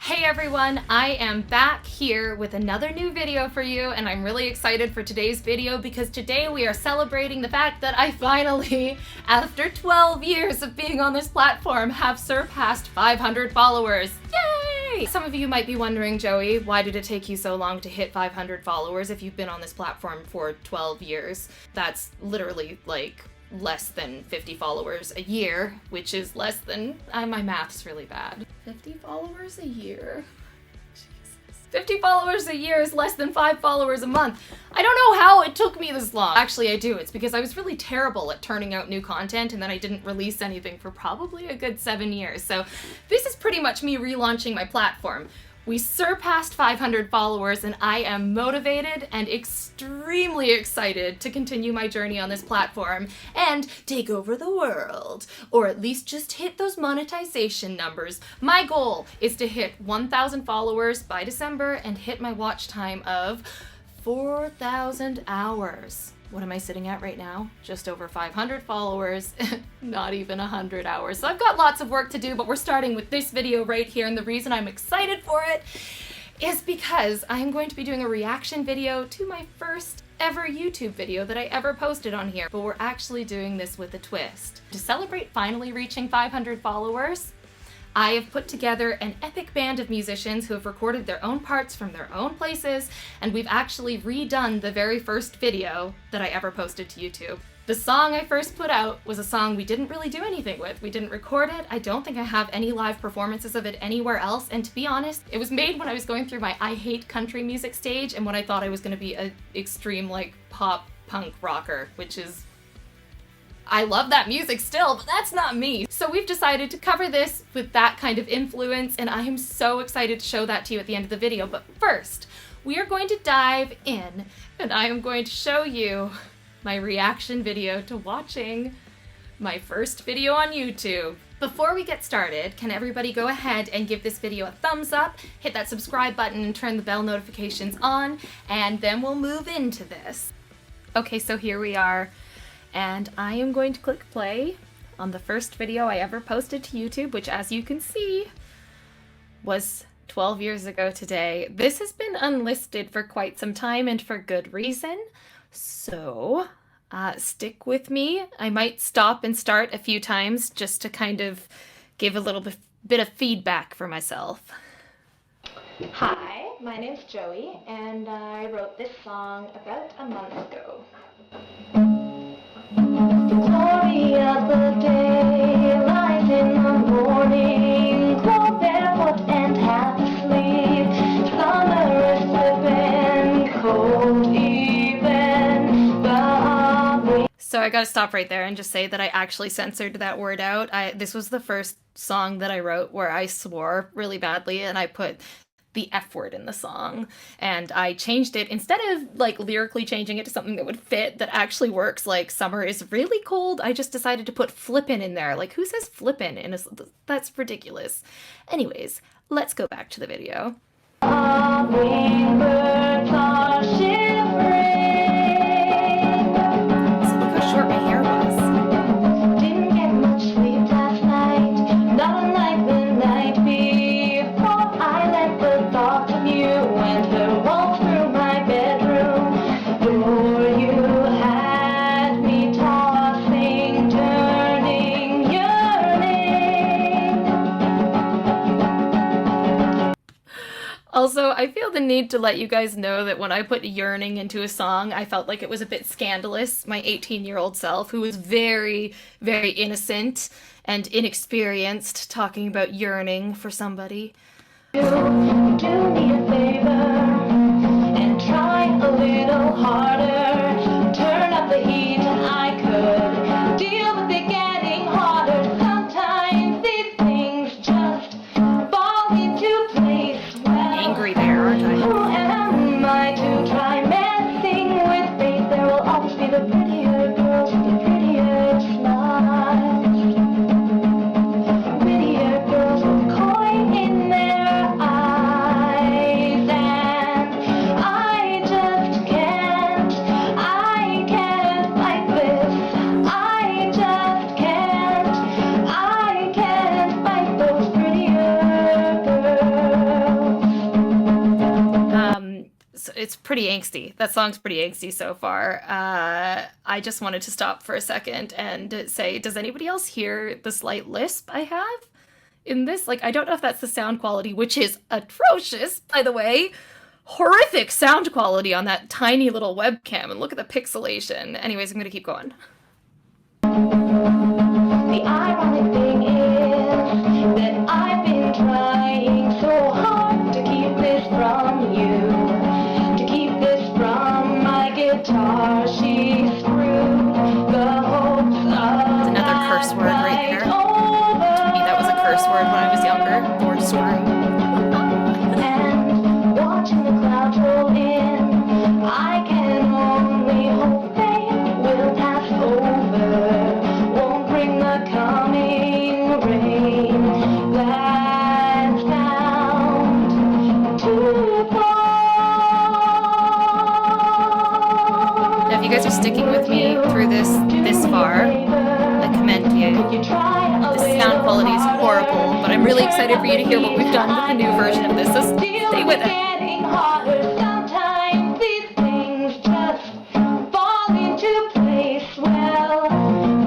Hey everyone, I am back here with another new video for you, and I'm really excited for today's video because today we are celebrating the fact that I finally, after 12 years of being on this platform, have surpassed 500 followers. Yay! Some of you might be wondering, Joey, why did it take you so long to hit 500 followers if you've been on this platform for 12 years? That's literally like less than 50 followers a year, which is less than, my math's really bad. 50 followers a year? Jesus. 50 followers a year is less than 5 followers a month. I don't know how it took me this long. Actually, I do. It's because I was really terrible at turning out new content, and then I didn't release anything for probably a good 7 years. So this is pretty much me relaunching my platform. We surpassed 500 followers, and I am motivated and extremely excited to continue my journey on this platform and take over the world, or at least just hit those monetization numbers. My goal is to hit 1,000 followers by December and hit my watch time of 4,000 hours. What am I sitting at right now? Just over 500 followers, not even 100 hours. So I've got lots of work to do, but we're starting with this video right here, and the reason I'm excited for it is because I'm going to be doing a reaction video to my first ever YouTube video that I ever posted on here, but we're actually doing this with a twist. To celebrate finally reaching 500 followers, I have put together an epic band of musicians who have recorded their own parts from their own places, and we've actually redone the very first video that I ever posted to YouTube. The song I first put out was a song we didn't really do anything with. We didn't record it. I don't think I have any live performances of it anywhere else, and to be honest, it was made when I was going through my I hate country music stage and when I thought I was going to be an extreme like pop punk rocker, which is, I love that music still, but that's not me. So we've decided to cover this with that kind of influence, and I am so excited to show that to you at the end of the video. But first, we are going to dive in, and I am going to show you my reaction video to watching my first video on YouTube. Before we get started, can everybody go ahead and give this video a thumbs up, hit that subscribe button, and turn the bell notifications on, and then we'll move into this. Okay, so here we are. And I am going to click play on the first video I ever posted to YouTube, which, as you can see, was 12 years ago today. This has been unlisted for quite some time, and for good reason. So stick with me. I might stop and start a few times just to kind of give a little bit of feedback for myself. Hi, my name's Joey, and I wrote this song about a month ago. The glory of the day lies in the morning, clothed barefoot and half asleep. Summer is slipping, cold even the... So I gotta stop right there and just say that I actually censored that word out. This was the first song that I wrote where I swore really badly, and I put the F word in the song, and I changed it. Instead of like lyrically changing it to something that would fit, that actually works, like summer is really cold, I just decided to put flippin' in there. Like, who says flippin' in a... That's ridiculous. Anyways, let's go back to the video. Wingbirds are shivering. So look how short my hair was. Didn't get much sleep last night, not unlike the night before. I let the thought of you enter walk through my bedroom door. You had me tossing, turning, yearning. Also, I feel the need to let you guys know that when I put yearning into a song, I felt like it was a bit scandalous. My 18-year-old self, who was very, very innocent and inexperienced, talking about yearning for somebody. Do me a favor and try a little harder. Turn up the heat and I could deal with it getting harder. Sometimes these things just fall into place. Well, angry there, aren't I? Who am I to try messing with fate? There will always be the prettier girls with the prettier smiles. Prettier girls with coin in their eyes, and I just can't it's pretty angsty. That song's pretty angsty so far. I just wanted to stop for a second and say, does anybody else hear the slight lisp I have in this? Like, I don't know if that's the sound quality, which is atrocious, by the way. Horrific sound quality on that tiny little webcam, and look at the pixelation. Anyways, I'm gonna keep going. The ironic thing is that I've been trying so hard to keep this from you, to keep this from my guitar. She screwed the hopes of That's another curse word right there. To me, that was a curse word when I was younger. Lord screw. And watching the clouds roll in, I can only hope they will pass over, won't bring the coming rain. That sound to fall. Now, if you guys are sticking with me through this far, I commend you. The sound quality is horrible, but I'm really excited for you to hear what we've done with the new version of this, so stay with it. Sometimes these things just fall into place. Well,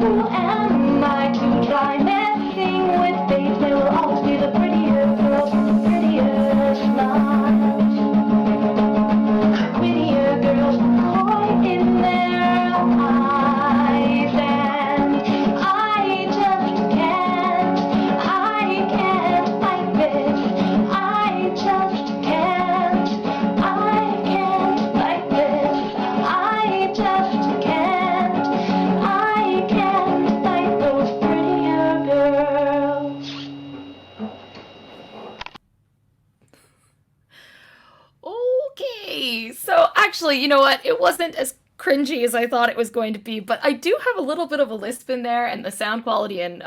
who am I to try messing with fate? There will always be the prettier girls with the prettier smiles, prettier girls coy in their eyes, and I just can't fight this. I just can't fight this. I just can't fight those prettier girls. Okay, so actually, you know what? It wasn't as cringy as I thought it was going to be, but I do have a little bit of a lisp in there, and the sound quality and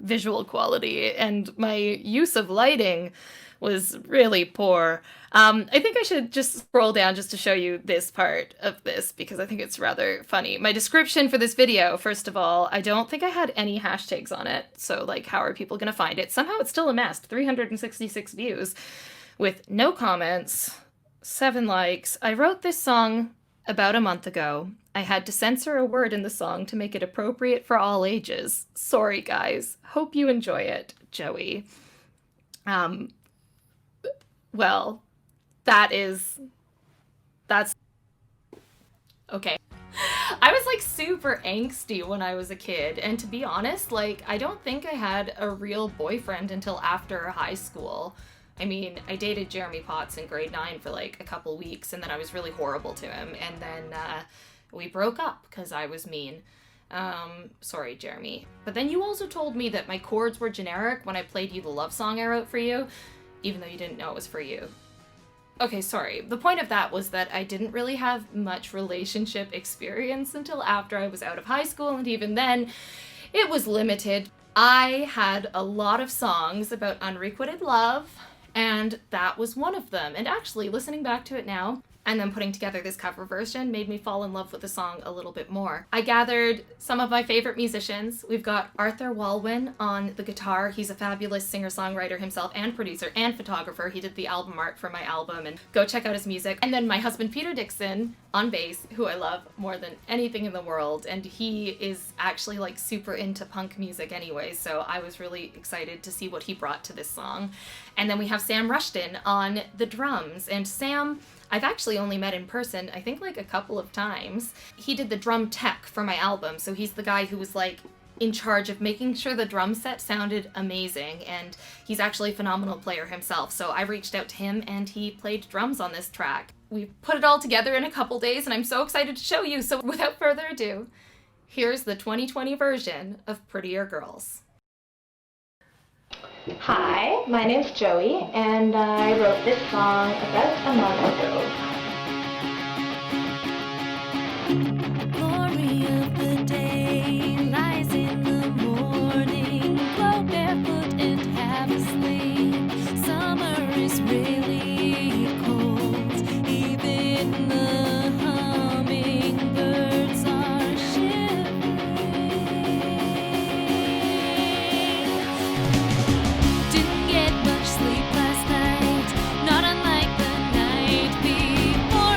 visual quality and my use of lighting was really poor. I think I should just scroll down just to show you this part of this because I think it's rather funny. My description for this video, first of all, I don't think I had any hashtags on it, so like how are people gonna find it? Somehow it's still amassed 366 views with no comments, 7 likes. I wrote this song about a month ago. I had to censor a word in the song to make it appropriate for all ages. Sorry, guys. Hope you enjoy it, Joey. Well, that's okay. I was like super angsty when I was a kid, and to be honest, like I don't think I had a real boyfriend until after high school. I mean, I dated Jeremy Potts in grade 9 for like a couple weeks, and then I was really horrible to him, and then we broke up because I was mean. Sorry, Jeremy. But then you also told me that my chords were generic when I played you the love song I wrote for you, even though you didn't know it was for you. Okay, sorry. The point of that was that I didn't really have much relationship experience until after I was out of high school, and even then, it was limited. I had a lot of songs about unrequited love, and that was one of them. And actually, listening back to it now, and then putting together this cover version made me fall in love with the song a little bit more. I gathered some of my favorite musicians. We've got Arthur Walwyn on the guitar. He's a fabulous singer-songwriter himself and producer and photographer. He did the album art for my album, and go check out his music. And then my husband Peter Dixon on bass, who I love more than anything in the world, and he is actually like super into punk music anyway, so I was really excited to see what he brought to this song. And then we have Sam Rushton on the drums, and Sam, I've actually only met in person, I think like a couple of times. He did the drum tech for my album, so he's the guy who was like in charge of making sure the drum set sounded amazing, and he's actually a phenomenal player himself, so I reached out to him and he played drums on this track. We put it all together in a couple days, and I'm so excited to show you, so without further ado, here's the 2020 version of Prettier Girls. Hi, my name's Joey, and I wrote this song about a month ago. Glory of the day lies in the morning. Go barefoot and have a sleep. Summer is really cold. Even the hummingbirds are shivering. Didn't get much sleep last night, not unlike the night before.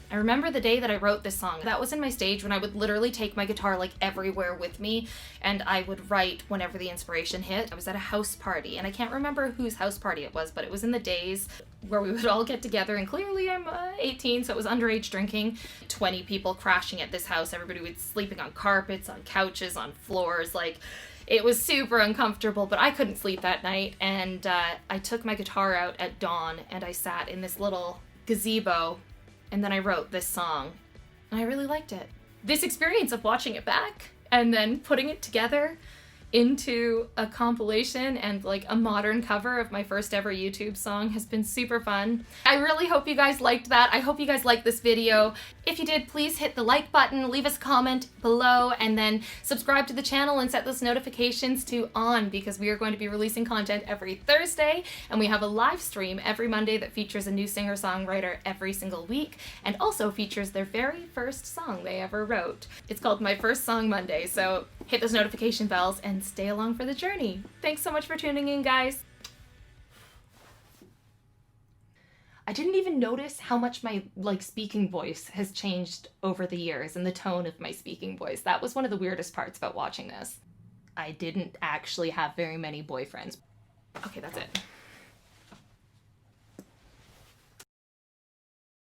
I remember the day that I wrote this song. That was in my stage when I would literally take my guitar like everywhere with me, and I would write whenever the inspiration hit. I was at a house party, and I can't remember whose house party it was, but it was in the days where we would all get together, and clearly I'm 18, so it was underage drinking. 20 people crashing at this house. Everybody was sleeping on carpets, on couches, on floors. Like, it was super uncomfortable, but I couldn't sleep that night, and I took my guitar out at dawn, and I sat in this little gazebo, and then I wrote this song, and I really liked it. This experience of watching it back and then putting it together into a compilation and like a modern cover of my first ever YouTube song has been super fun. I really hope you guys liked that. I hope you guys liked this video. If you did, please hit the like button, leave us a comment below, and then subscribe to the channel and set those notifications to on, because we are going to be releasing content every Thursday, and we have a live stream every Monday that features a new singer-songwriter every single week, and also features their very first song they ever wrote. It's called My First Song Monday, so hit those notification bells and stay along for the journey. Thanks so much for tuning in, guys. I didn't even notice how much my speaking voice has changed over the years, and the tone of my speaking voice. That was one of the weirdest parts about watching this. I didn't actually have very many boyfriends. Okay, that's it.